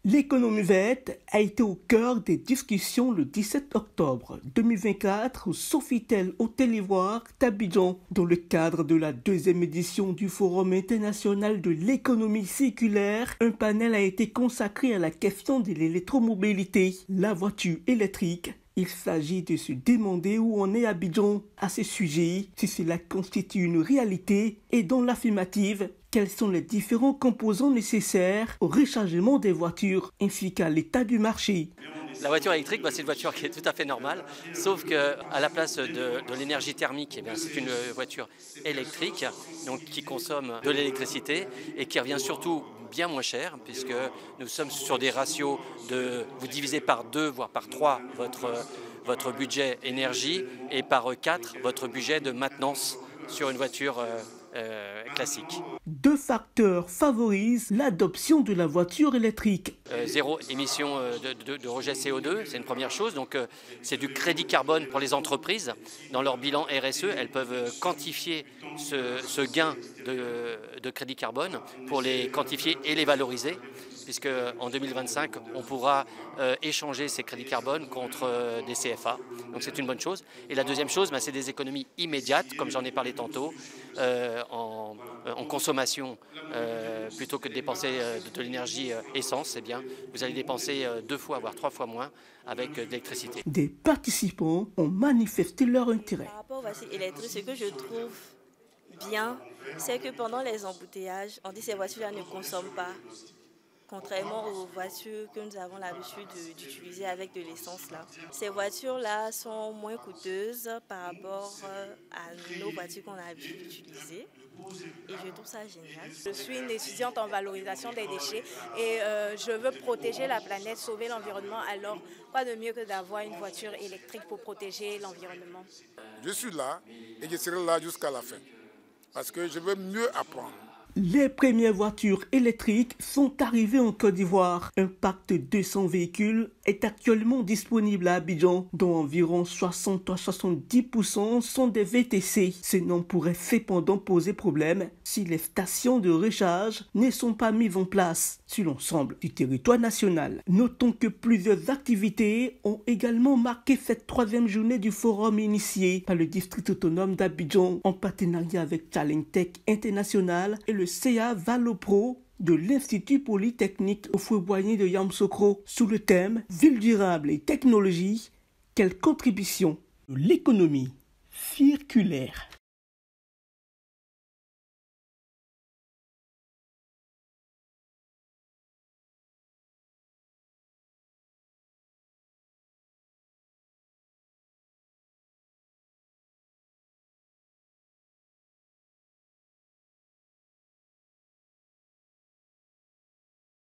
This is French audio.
L'économie verte a été au cœur des discussions le 17 octobre 2024 au Sofitel Hôtel Ivoire d'Abidjan dans le cadre de la deuxième édition du Forum international de l'économie circulaire. Un panel a été consacré à la question de l'électromobilité, la voiture électrique. Il s'agit de se demander où on est à Abidjan à ce sujet, si cela constitue une réalité et dans l'affirmative, quels sont les différents composants nécessaires au rechargement des voitures ainsi qu'à l'état du marché. La voiture électrique, c'est une voiture qui est tout à fait normale, sauf qu'à la place de l'énergie thermique, c'est une voiture électrique donc qui consomme de l'électricité et qui revient surtout bien moins cher, puisque nous sommes sur des ratios de vous divisez par 2 voire par 3 votre budget énergie et par 4 votre budget de maintenance sur une voiture classique. Deux facteurs favorisent l'adoption de la voiture électrique. Zéro émission de rejet CO2, c'est une première chose. Donc c'est du crédit carbone pour les entreprises. Dans leur bilan RSE, elles peuvent quantifier ce gain de crédit carbone pour les quantifier et les valoriser, puisque en 2025, on pourra échanger ces crédits carbone contre des CFA. Donc c'est une bonne chose. Et la deuxième chose, c'est des économies immédiates, comme j'en ai parlé tantôt, en consommation. Plutôt que de dépenser de l'énergie essence, vous allez dépenser 2 fois, voire 3 fois moins avec de l'électricité. Des participants ont manifesté leur intérêt. Par rapport aux voitures électriques, ce que je trouve bien, c'est que pendant les embouteillages, on dit que ces voitures-là ne consomment pas. Contrairement aux voitures que nous avons l'habitude d'utiliser avec de l'essence là. Ces voitures-là sont moins coûteuses par rapport à nos voitures qu'on a l'habitude d'utiliser. Et je trouve ça génial. Je suis une étudiante en valorisation des déchets et je veux protéger la planète, sauver l'environnement. Alors, quoi de mieux que d'avoir une voiture électrique pour protéger l'environnement? Je suis là et je serai là jusqu'à la fin parce que je veux mieux apprendre. Les premières voitures électriques sont arrivées en Côte d'Ivoire. Un parc de 200 véhicules est actuellement disponible à Abidjan, dont environ 60 à 70% sont des VTC. Ce nom pourrait cependant poser problème si les stations de recharge ne sont pas mises en place sur l'ensemble du territoire national. Notons que plusieurs activités ont également marqué cette troisième journée du forum initié par le district autonome d'Abidjan en partenariat avec Challenge Tech International et le CA Valopro de l'Institut Polytechnique Houphouët-Boigny de Yamoussoukro sous le thème Ville durable et technologie, quelle contribution de l'économie circulaire.